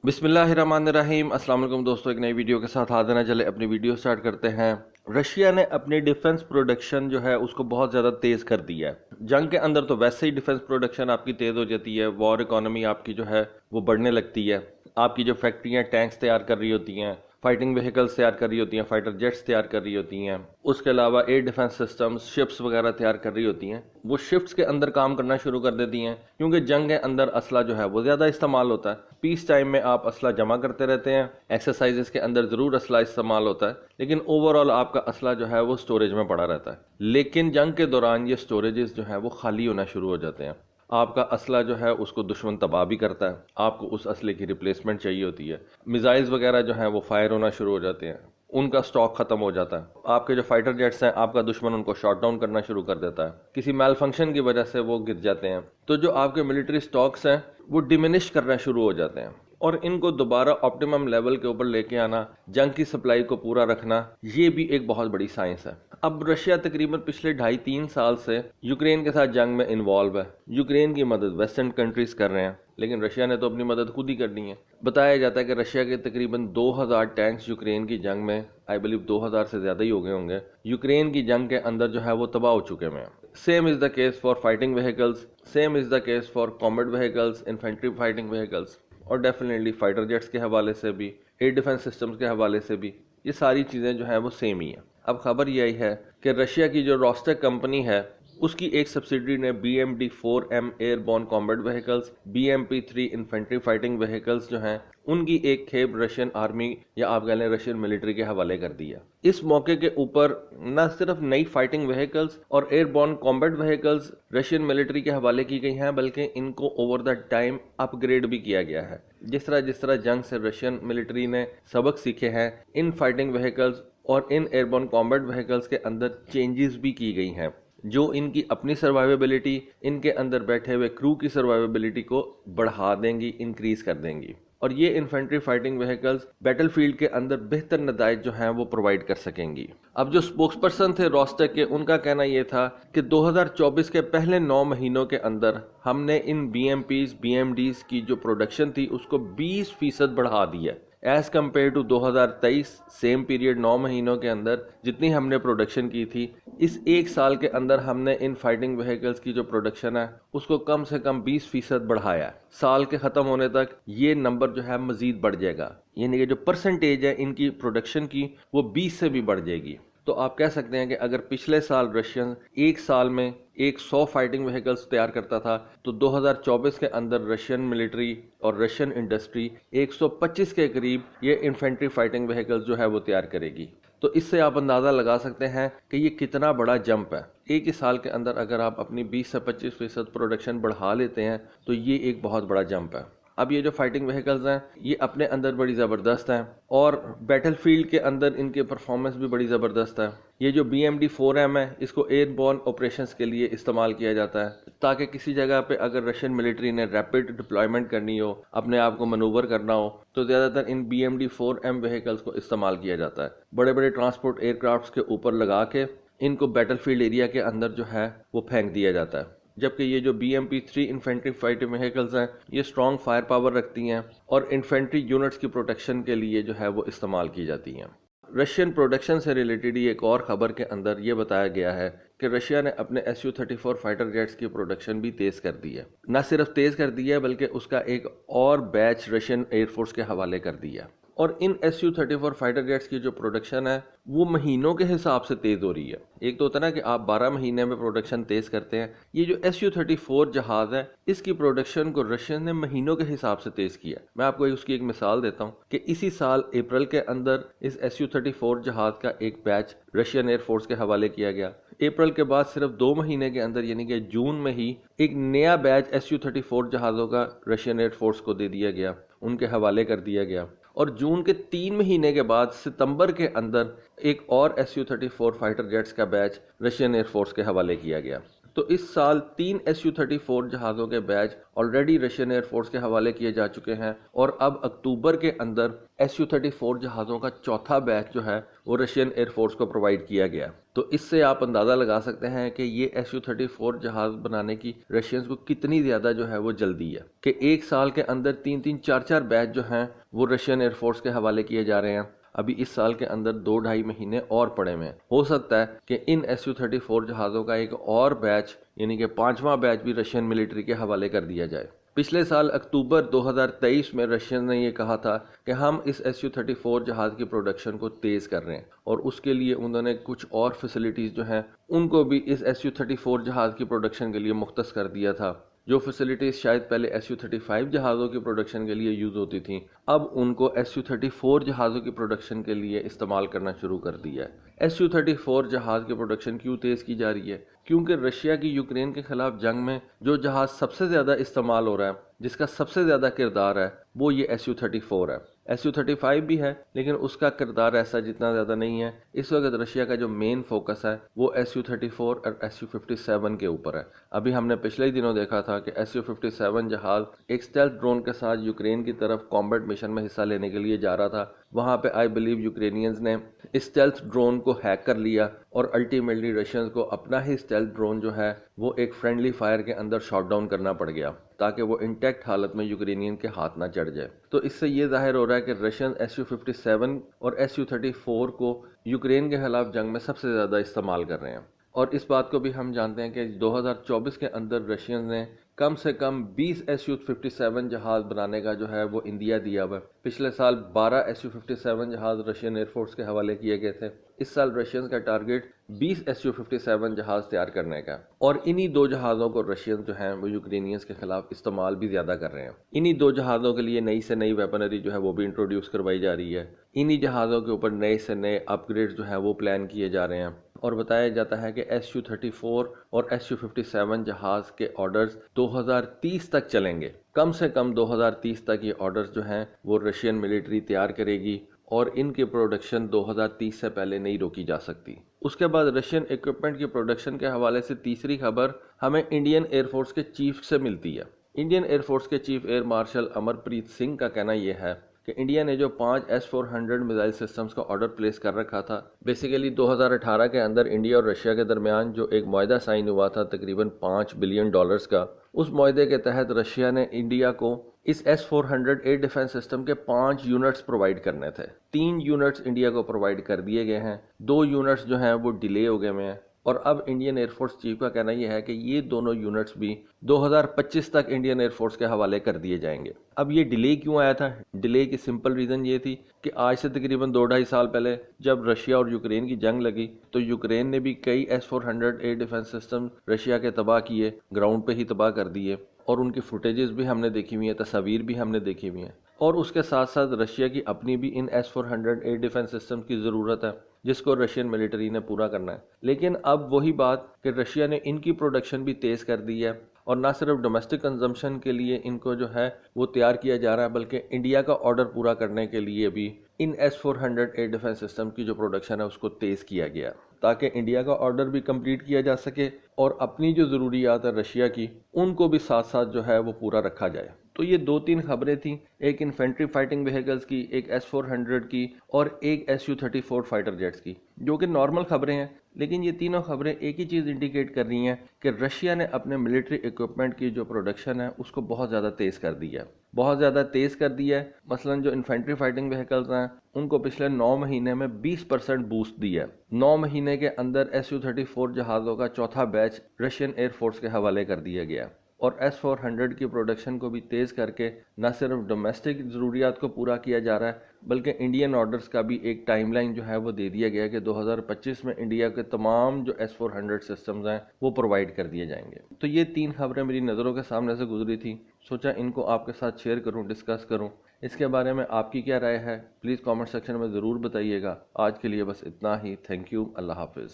بسم اللہ الرحمن الرحیم۔ السلام علیکم دوستوں، ایک نئی ویڈیو کے ساتھ حاضر ہیں۔ چلے اپنی ویڈیو سٹارٹ کرتے ہیں۔ رشیا نے اپنی ڈیفنس پروڈکشن جو ہے اس کو بہت زیادہ تیز کر دیا ہے۔ جنگ کے اندر تو ویسے ہی ڈیفنس پروڈکشن آپ کی تیز ہو جاتی ہے، وار اکانومی آپ کی جو ہے وہ بڑھنے لگتی ہے۔ آپ کی جو فیکٹریاں ٹینکس تیار کر رہی ہوتی ہیں، فائٹنگ وہیکلز تیار کر رہی ہوتی ہیں، فائٹر جیٹس تیار کر رہی ہوتی ہیں، اس کے علاوہ ایئر ڈیفنس سسٹمز، شپس وغیرہ تیار کر رہی ہوتی ہیں، وہ شفٹس کے اندر کام کرنا شروع کر دیتی ہیں، کیونکہ جنگ کے اندر اسلحہ جو ہے وہ زیادہ استعمال ہوتا ہے۔ پیس ٹائم میں آپ اسلحہ جمع کرتے رہتے ہیں، ایکسرسائزز کے اندر ضرور اسلحہ استعمال ہوتا ہے، لیکن اوورآل آپ کا اسلحہ جو ہے وہ سٹوریج میں پڑا رہتا ہے۔ لیکن جنگ کے دوران یہ سٹوریجز جو ہیں وہ خالی ہونا شروع ہو جاتے ہیں۔ آپ کا اسلحہ جو ہے اس کو دشمن تباہ بھی کرتا ہے، آپ کو اس اسلحے کی ریپلیسمنٹ چاہیے ہوتی ہے۔ میزائلز وغیرہ جو ہیں وہ فائر ہونا شروع ہو جاتے ہیں، ان کا سٹاک ختم ہو جاتا ہے۔ آپ کے جو فائٹر جیٹس ہیں، آپ کا دشمن ان کو شاٹ ڈاؤن کرنا شروع کر دیتا ہے، کسی میل فنکشن کی وجہ سے وہ گر جاتے ہیں، تو جو آپ کے ملٹری سٹاکس ہیں وہ ڈیمینش کرنا شروع ہو جاتے ہیں، اور ان کو دوبارہ آپٹیمم لیول کے اوپر لے کے آنا، جنگ کی سپلائی کو پورا رکھنا، یہ بھی ایک بہت بڑی سائنس ہے۔ اب رشیا تقریباً پچھلے 2.5-3 سال سے یوکرین کے ساتھ جنگ میں انوالو ہے۔ یوکرین کی مدد ویسٹرن کنٹریز کر رہے ہیں، لیکن رشیا نے تو اپنی مدد خود ہی کرنی ہے۔ بتایا جاتا ہے کہ رشیا کے تقریباً 2000 ٹینکس یوکرین کی جنگ میں، آئی بلیو 2000 سے زیادہ ہی ہو گئے ہوں گے، یوکرین کی جنگ کے اندر جو ہے وہ تباہ ہو چکے ہیں۔ Same is the case for fighting vehicles, same is the case for combat vehicles, infantry fighting vehicles, اور ڈیفینیٹلی فائٹر جیٹس کے حوالے سے بھی، ایئر ڈیفنس سسٹمز کے حوالے سے بھی، یہ ساری چیزیں جو ہیں وہ سیم ہی ہیں۔ اب خبر یہی ہے کہ رشیا کی جو روسٹیک کمپنی ہے، اس کی ایک سبسیڈری نے BMD-4M airborne combat vehicles, BMP-3 infantry fighting vehicles جو ہیں، ان کی ایک کھیپ رشین آرمی یا آپ کہہ لیں رشین ملٹری کے حوالے کر دی ہے۔ اس موقع کے اوپر نہ صرف نئی فائٹنگ وہیکلز اور airborne combat vehicles Russian military کے حوالے کی گئی ہیں، بلکہ ان کو over the time upgrade بھی کیا گیا ہے۔ جس طرح جنگ سے رشین ملٹری نے سبق سیکھے ہیں، ان فائٹنگ وہیکلز اور ان ایئر بورن کامبیٹ وہیکلز کے اندر چینجز بھی کی گئی ہیں، جو ان کی اپنی سروائیویبلٹی، ان کے اندر بیٹھے ہوئے کرو کی سروائیویبلٹی کو بڑھا دیں گی، انکریز کر دیں گی، اور یہ infantry fighting vehicles battle field کے اندر بہتر نتائج جو ہیں وہ پرووائڈ کر سکیں گی۔ اب جو سپوکس پرسن تھے روسٹیک کے، ان کا کہنا یہ تھا کہ 2024 کے پہلے 9 مہینوں کے اندر ہم نے ان BMPs BMDs کی جو پروڈکشن تھی اس کو 20% بڑھا دیا as compare to 2023 same period 9 مہینوں کے اندر جتنی ہم نے پروڈکشن کی تھی، اس ایک سال کے اندر ہم نے ان فائٹنگ وہیکلز کی جو پروڈکشن ہے اس کو کم سے کم 20% بڑھایا ہے۔ سال کے ختم ہونے تک یہ نمبر جو ہے مزید بڑھ جائے گا، یعنی کہ جو پرسنٹیج ہے ان کی پروڈکشن کی وہ 20 سے بھی بڑھ جائے گی۔ تو آپ کہہ سکتے ہیں کہ اگر پچھلے سال رشین ایک سال میں 100 فائٹنگ وہیکلز تیار کرتا تھا، تو 2024 کے اندر رشین ملٹری اور رشین انڈسٹری 125 کے قریب یہ انفینٹری فائٹنگ وہیکلز جو ہے وہ تیار کرے گی۔ تو اس سے آپ اندازہ لگا سکتے ہیں کہ یہ کتنا بڑا جمپ ہے۔ ایک ہی سال کے اندر اگر آپ اپنی 20 سے 25% پروڈکشن بڑھا لیتے ہیں تو یہ ایک بہت بڑا جمپ ہے۔ اب یہ جو فائٹنگ وہیکلز ہیں یہ اپنے اندر بڑی زبردست ہیں، اور بیٹل فیلڈ کے اندر ان کے پرفارمنس بھی بڑی زبردست ہے۔ یہ جو BMD-4M ہے، اس کو ایئر بورن آپریشنز کے لیے استعمال کیا جاتا ہے، تاکہ کسی جگہ پہ اگر رشین ملٹری نے ریپڈ ڈپلائمنٹ کرنی ہو، اپنے آپ کو منوور کرنا ہو، تو زیادہ تر ان BMD-4M وہیکلز کو استعمال کیا جاتا ہے۔ بڑے بڑے ٹرانسپورٹ ایئر کرافٹس کے اوپر لگا کے ان کو بیٹل فیلڈ ایریا کے اندر جو ہے وہ پھینک دیا جاتا ہے، جبکہ یہ جو BMP-3 انفینٹری فائٹنگ وہیکلز ہیں یہ اسٹرانگ فائر پاور رکھتی ہیں اور انفینٹری یونٹس کی پروٹیکشن کے لیے جو ہے وہ استعمال کی جاتی ہیں۔ رشین پروڈکشن سے ریلیٹڈ ایک اور خبر کے اندر یہ بتایا گیا ہے کہ رشیا نے اپنے Su-34 فائٹر جیٹس کی پروڈکشن بھی تیز کر دی ہے۔ نہ صرف تیز کر دی ہے بلکہ اس کا ایک اور بیچ رشین ایئر فورس کے حوالے کر دیا، اور ان Su-34 فائٹر جیٹس کی جو پروڈکشن ہے وہ مہینوں کے حساب سے تیز ہو رہی ہے۔ ایک تو ہوتا ہے نا کہ آپ 12 مہینے میں پروڈکشن تیز کرتے ہیں، یہ جو Su-34 جہاز ہے اس کی پروڈکشن کو رشین نے مہینوں کے حساب سے تیز کیا۔ میں آپ کو اس کی ایک مثال دیتا ہوں کہ اسی سال اپریل کے اندر اس Su-34 جہاز کا ایک بیچ رشین ایئر فورس کے حوالے کیا گیا۔ اپریل کے بعد صرف 2 مہینے کے اندر یعنی کہ جون میں ہی ایک نیا بیچ Su-34 جہازوں کا رشین ایئر فورس کو دے دیا گیا، ان کے حوالے کر دیا گیا، اور جون کے 3 مہینے کے بعد ستمبر کے اندر ایک اور Su-34 فائٹر جیٹس کا بیچ رشین ایئر فورس کے حوالے کیا گیا۔ تو اس سال 3 Su-34 جہازوں کے بیچ آلریڈی رشین ایئر فورس کے حوالے کیے جا چکے ہیں، اور اب اکتوبر کے اندر Su-34 جہازوں کا چوتھا بیچ جو ہے وہ رشین ایئر فورس کو پرووائڈ کیا گیا۔ تو اس سے آپ اندازہ لگا سکتے ہیں کہ یہ Su-34 جہاز بنانے کی رشینز کو کتنی زیادہ جو ہے وہ جلدی ہے، کہ ایک سال کے اندر 3-4 بیچ جو ہیں وہ رشین ایئر فورس کے حوالے کیے جا رہے ہیں۔ ابھی اس سال کے اندر 2-2.5 مہینے اور پڑے ہوئے ہیں، ہو سکتا ہے کہ ان Su-34 جہازوں کا ایک اور بیچ یعنی کہ 5واں بیچ بھی رشین ملٹری کے حوالے کر دیا جائے۔ پچھلے سال اکتوبر 2023 میں رشین نے یہ کہا تھا کہ ہم اس Su-34 جہاز کی پروڈکشن کو تیز کر رہے ہیں، اور اس کے لیے انہوں نے کچھ اور فیسلٹیز جو ہیں ان کو بھی اس Su-34 جہاز کی پروڈکشن کے لیے مختص کر دیا تھا۔ جو فیسلٹیز شاید پہلے Su-35 جہازوں کی پروڈکشن کے لیے یوز ہوتی تھیں، اب ان کو Su-34 جہازوں کی پروڈکشن کے لیے استعمال کرنا شروع کر دیا ہے۔ Su-34 جہاز کی پروڈکشن کیوں تیز کی جا رہی ہے؟ کیونکہ رشیا کی یوکرین کے خلاف جنگ میں جو جہاز سب سے زیادہ استعمال ہو رہا ہے، جس کا سب سے زیادہ کردار ہے، وہ یہ Su-34 ہے۔ Su-35 بھی ہے لیکن اس کا کردار ایسا جتنا زیادہ نہیں ہے۔ اس وقت رشیا کا جو مین فوکس ہے وہ Su-34 اور Su-57 کے اوپر ہے۔ ابھی ہم نے پچھلے ہی دنوں دیکھا تھا کہ Su-57 جہاز ایک اسٹیلتھ ڈرون کے ساتھ یوکرین کی طرف کامبیٹ مشن میں حصہ لینے کے لیے جا رہا تھا۔ وہاں پہ آئی بلیو یوکرینینز نے اسٹیلتھ ڈرون کو ہیک کر لیا، اور الٹیمیٹلی رشینز کو اپنا ہی اسٹیلتھ ڈرون جو ہے وہ ایک فرینڈلی فائر کے اندر شاٹ ڈاؤن کرنا پڑ گیا تاکہ وہ انٹیکٹ حالت میں یوکرینین کے ہاتھ نہ چڑھ جائے۔ تو اس سے یہ ظاہر ہو رہا ہے کہ رشین Su-57 اور Su-34 کو یوکرین کے خلاف جنگ میں سب سے زیادہ استعمال کر رہے ہیں، اور اس بات کو بھی ہم جانتے ہیں کہ 2024 کے اندر رشین نے کم سے کم 20 Su-57 جہاز بنانے کا جو ہے وہ اندیا دیا ہوا ہے۔ پچھلے سال 12 Su-57 جہاز رشین ایئر فورس کے حوالے کیے گئے تھے۔ اس سال رشین کا ٹارگٹ 20 Su-57 جہاز تیار کرنے کا، اور انہی دو جہازوں کو رشین جو ہیں وہ یوکرینینز کے خلاف استعمال بھی زیادہ کر رہے ہیں۔ انہی دو جہازوں کے لیے نئی سے نئی ویپنری جو ہے وہ بھی انٹروڈیوس کروائی جا رہی ہے۔ انہی جہازوں کے اوپر نئے سے نئے اپ گریڈ جو ہیں وہ پلان کیے جا رہے ہیں، اور بتایا جاتا ہے کہ Su-34 اور Su-57 جہاز کے آرڈرز 2030 تک چلیں گے۔ کم سے کم 2030 تک یہ آرڈرز جو ہیں وہ رشین ملٹری تیار کرے گی، اور ان کی پروڈکشن 2030 سے پہلے نہیں روکی جا سکتی۔ اس کے بعد رشین ایکوپمنٹ کی پروڈکشن کے حوالے سے تیسری خبر ہمیں انڈین ایئر فورس کے چیف سے ملتی ہے۔ انڈین ایئر فورس کے چیف ایئر مارشل امرپریت سنگھ کا کہنا یہ ہے کہ انڈیا نے جو 5 S-400 میزائل سسٹمز کا آرڈر پلیس کر رکھا تھا، بیسیکلی 2018 کے اندر انڈیا اور رشیا کے درمیان جو ایک معاہدہ سائن ہوا تھا تقریباً $5 بلین کا، اس معاہدے کے تحت رشیا نے انڈیا کو اس S-400 ایئر ڈیفنس سسٹم کے 5 یونٹس پرووائڈ کرنے تھے۔ 3 یونٹس انڈیا کو پرووائڈ کر دیے گئے ہیں، 2 یونٹس جو ہیں وہ ڈیلے ہو گئے ہیں، اور اب انڈین ایئر فورس چیف کا کہنا یہ ہے کہ یہ دونوں یونٹس بھی 2025 تک انڈین ایئر فورس کے حوالے کر دیے جائیں گے۔ اب یہ ڈیلے کیوں آیا تھا؟ ڈیلے کی سمپل ریزن یہ تھی کہ آج سے تقریباً 2-2.5 سال پہلے جب رشیا اور یوکرین کی جنگ لگی تو یوکرین نے بھی کئی S-400 air defence system Russia کے تباہ کیے، گراؤنڈ پہ ہی تباہ کر دیے، اور ان کی فوٹیجز بھی ہم نے دیکھی ہوئی ہیں، تصاویر بھی ہم نے دیکھی ہوئی ہیں، اور اس کے ساتھ ساتھ رشیا کی اپنی بھی ان S-400 ایئر ڈیفنس سسٹم کی ضرورت ہے جس کو رشین ملٹری نے پورا کرنا ہے۔ لیکن اب وہی بات کہ رشیا نے ان کی پروڈکشن بھی تیز کر دی ہے، اور نہ صرف ڈومیسٹک کنزمپشن کے لیے ان کو جو ہے وہ تیار کیا جا رہا ہے، بلکہ انڈیا کا آرڈر پورا کرنے کے لیے بھی ان S-400 ایئر ڈیفنس سسٹم کی جو پروڈکشن ہے اس کو تیز کیا گیا تاکہ انڈیا کا آرڈر بھی کمپلیٹ کیا جا سکے، اور اپنی جو ضروریات ہے رشیا کی ان کو بھی ساتھ ساتھ جو ہے وہ پورا رکھا جائے۔ تو یہ 2-3 خبریں تھیں، ایک انفینٹری فائٹنگ وہیکلز کی، ایک S-400 کی، اور ایک Su-34 فائٹر جیٹس کی، جو کہ نارمل خبریں ہیں، لیکن یہ تینوں خبریں ایک ہی چیز انڈیکیٹ کر رہی ہیں کہ رشیا نے اپنے ملٹری ایکوپمنٹ کی جو پروڈکشن ہے اس کو بہت زیادہ تیز کر دی ہے، بہت زیادہ تیز کر دی ہے۔ مثلا جو انفینٹری فائٹنگ وہیکلز ہیں ان کو پچھلے 9 مہینے میں 20% بوسٹ دی ہے۔ 9 مہینے کے اندر Su-34 جہازوں کا چوتھا بیچ رشین ایئر فورس کے حوالے کر دیا گیا، اور S-400 کی پروڈکشن کو بھی تیز کر کے نہ صرف ڈومیسٹک ضروریات کو پورا کیا جا رہا ہے بلکہ انڈین آرڈرز کا بھی ایک ٹائم لائن جو ہے وہ دے دیا گیا کہ 2025 میں انڈیا کے تمام جو S-400 سسٹمز ہیں وہ پرووائڈ کر دیے جائیں گے۔ تو یہ 3 خبریں میری نظروں کے سامنے سے گزری تھی، سوچا ان کو آپ کے ساتھ شیئر کروں، ڈسکس کروں۔ اس کے بارے میں آپ کی کیا رائے ہے پلیز کامنٹ سیکشن میں ضرور بتائیے گا۔ آج کے لیے بس اتنا ہی، تھینک یو، اللہ حافظ۔